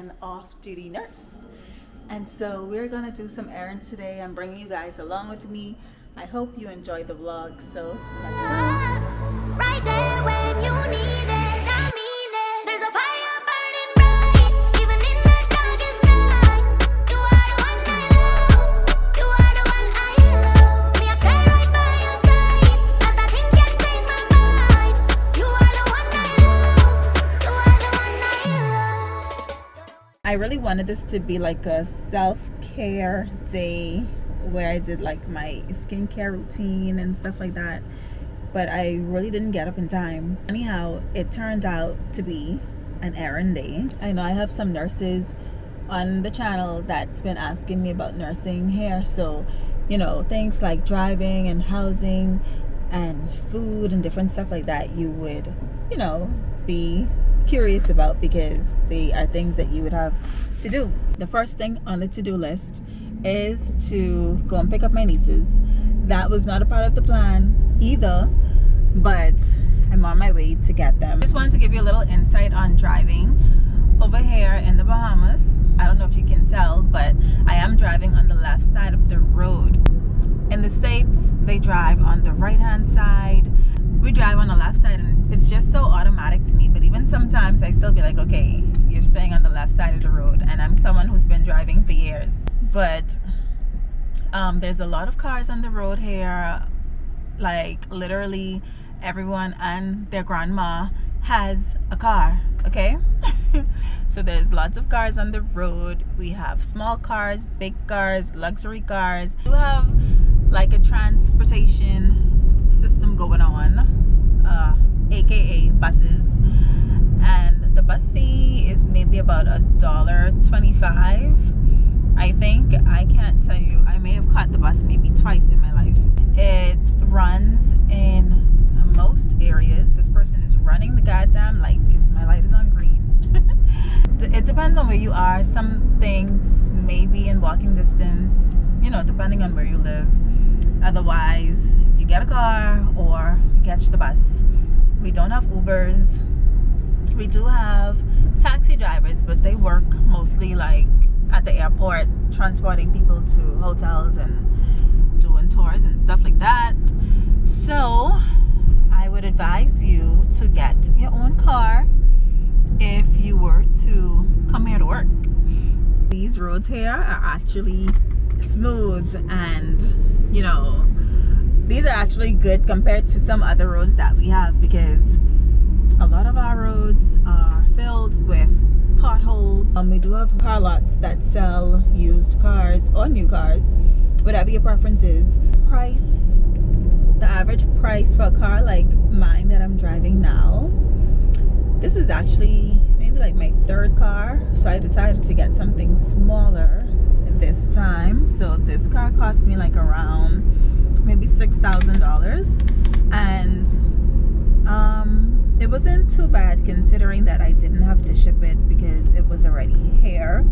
an off-duty nurse. And so we're gonna do some errands today. I'm bringing you guys along with me. I hope you enjoy the vlog, so let's go. Right there when you need it, I mean it. There's a fire burning bright, even in the darkest night. You are the one I love, you are the one I love. Me, I stay right by your side, and nothing can change my mind. You are the one I love, you are the one I love. I really wanted this to be like a self-care day where I did like my skincare routine and stuff like that, but I really didn't get up in time. Anyhow, it turned out to be an errand day. I know I have some nurses on the channel that's been asking me about nursing here, so you know, things like driving and housing and food and different stuff like that you would, you know, be curious about because they are things that you would have to do. The first thing on the to-do list is to go and pick up my nieces. That was not a part of the plan either, but I'm on my way to get them. Just wanted to give you a little insight on driving over here in the Bahamas. I don't know if you can tell, but I am driving on the left side of the road. In the States, they drive on the right-hand side. We drive on the left side, and it's just so automatic to me. But even sometimes I still be like, okay, you're staying on the left side of the road, and I'm someone who's been driving for years. But there's a lot of cars on the road here. Like literally everyone and their grandma has a car, okay? So there's lots of cars on the road. We have small cars, big cars, luxury cars. We have like a transportation system going on, aka buses, and the bus fee is maybe about $1.25. I think. I can't tell you. I may have caught the bus maybe twice in my life. It runs in most areas. This person is running the goddamn light because my light is on green. It depends on where you are. Some things may be in walking distance, you know, depending on where you live. Otherwise, you get a car or you catch the bus. We don't have Ubers. We do have taxi drivers, but they work mostly like at the airport, transporting people to hotels and doing tours and stuff like that. So I would advise you to get your own car if you were to come here to work. These roads here are actually smooth, and you know, these are actually good compared to some other roads that we have, because a lot of our roads are filled with potholes. We do have car lots that sell used cars or new cars, whatever your preference is. The average price for a car like mine that I'm driving now, this is actually maybe like my third car, so I decided to get something smaller this time. So this car cost me like around maybe $6,000, and it wasn't too bad considering that I didn't have to ship it because it was already here.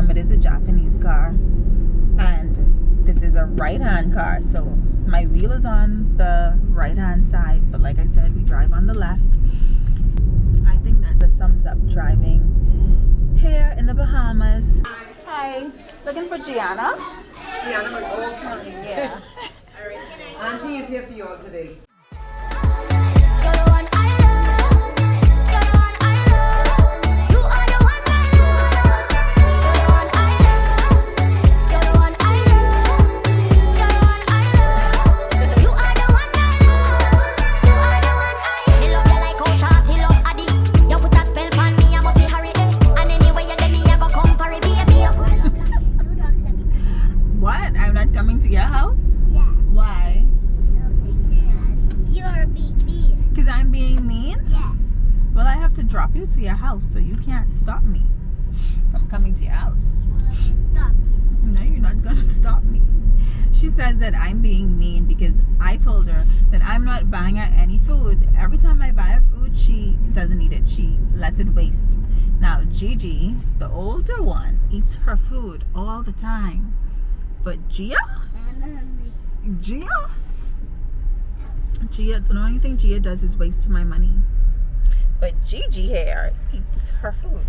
It is a Japanese car, and this is a right-hand car, so my wheel is on the right-hand side, but like I said, we drive on the left. I think that just sums up driving here in the Bahamas. Hi, looking for Gianna? Gianna McGold. Yeah. All right. Auntie is here for you all today. You're the one I love, you're the one I love. You are the one I love, you're the one I love. You're the one I love, you're the one I love. You are the one I love, you are the one I love. Me love you like how shorty love Addy. You put a spell on me, I must see hurry. And anyway you tell me, I go come for it, baby. What? I'm not coming to your house? Yeah. Why? You're being mean. Because I'm being mean? Yeah. Well, I have to drop you to your house, so you can't stop me from coming to your house. Stop. No, you're not gonna stop me. She says that I'm being mean because I told her that I'm not buying her any food. Every time I buy her food, she doesn't eat it. She lets it waste. Now, Gigi, the older one, eats her food all the time. But Gia, the only thing Gia does is waste my money. but Gigi here eats her food.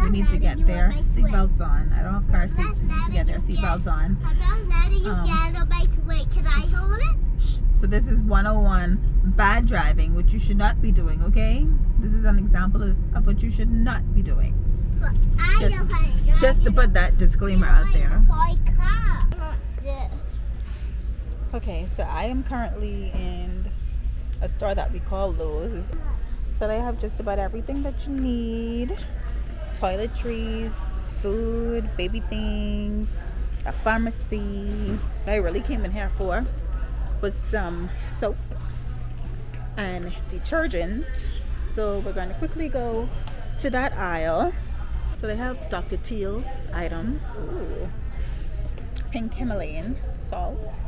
We need to get their seatbelts on. I don't have car seats. We need to get their seatbelts on. I'm not letting you get on my swing. Can I hold it? So this is 101 bad driving, which you should not be doing, okay? This is an example of what you should not be doing. But I Just- know how to drive. Just to put that disclaimer out there. A toy car. This. Okay, so I am currently in a store that we call Lowe's. So they have just about everything that you need. Toiletries, food, baby things, a pharmacy. What I really came in here for was some soap and detergent. So we're going to quickly go to that aisle. So they have Dr. Teal's items. Ooh. Pink Himalayan salt.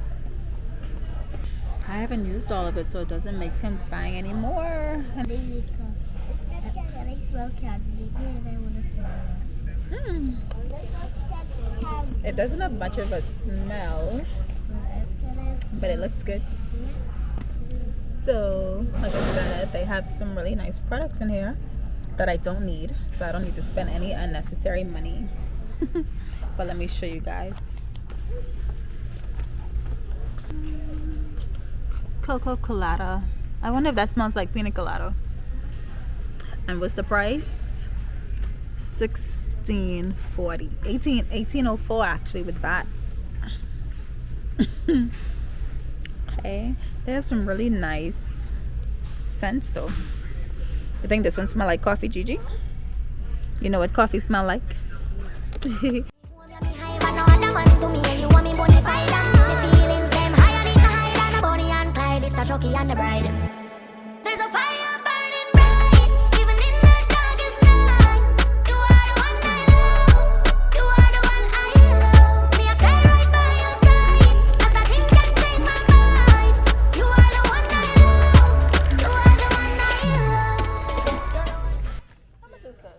I haven't used all of it, so it doesn't make sense buying any more. It's this guy that I smell candy and I want to smell it. It doesn't have much of a smell, but it looks good. So, like I said, they have some really nice products in here that I don't need, so I don't need to spend any unnecessary money. But let me show you guys. Cocoa colada. I wonder if that smells like pina colada. And what's the price? $16.40. 1804 actually with that. Okay, they have some really nice scents though. You think this one smell like coffee, Gigi? You know what coffee smell like? Chucky and the bride. There's a fire burning bright, even in the darkest night. You are the one I love. You are the one I love. Me, I stay right by your side. Nothing can change my mind. You are the one I love. You are the one I love. How much is this?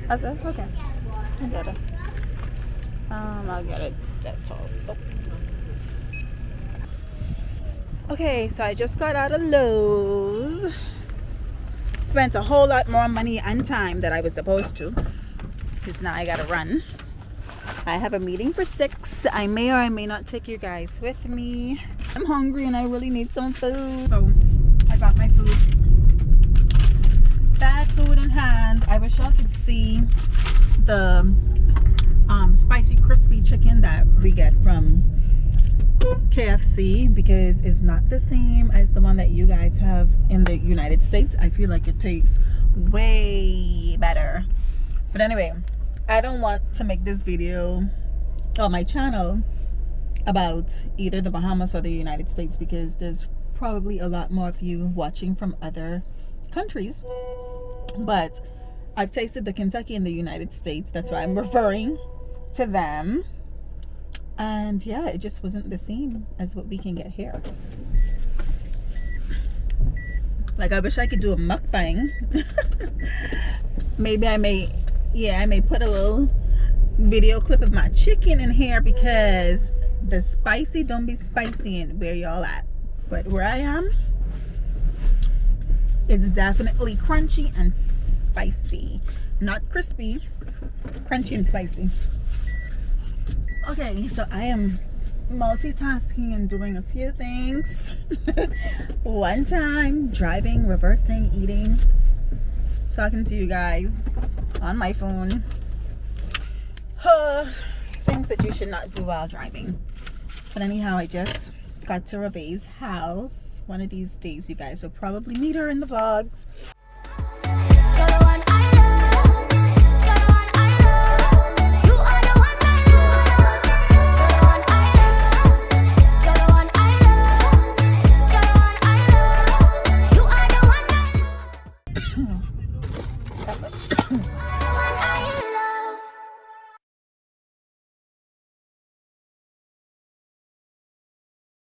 That's it? Okay. I get it. I'll get a Dettol soap. Okay, so I just got out of Lowe's. Spent a whole lot more money and time than I was supposed to, because now I gotta run. I have a meeting for 6. I may or I may not take you guys with me. I'm hungry and I really need some food. So I got my food. Bad food in hand. I wish y'all could see the spicy crispy chicken that we get from KFC, because it's not the same as the one that you guys have in the United States. I feel like it tastes way better. But anyway, I don't want to make this video on my channel about either the Bahamas or the United States, because there's probably a lot more of you watching from other countries. But I've tasted the Kentucky in the United States. That's why I'm referring to them. And yeah, it just wasn't the same as what we can get here. Like, I wish I could do a mukbang. Maybe I may put a little video clip of my chicken in here, because the spicy don't be spicy in where y'all at. But where I am, it's definitely crunchy and spicy. Not crispy, crunchy and spicy. Okay, so I am multitasking and doing a few things. One time, driving, reversing, eating, talking to you guys on my phone. Things that you should not do while driving. But anyhow, I just got to Reve's house. One of these days you guys will probably meet her in the vlogs.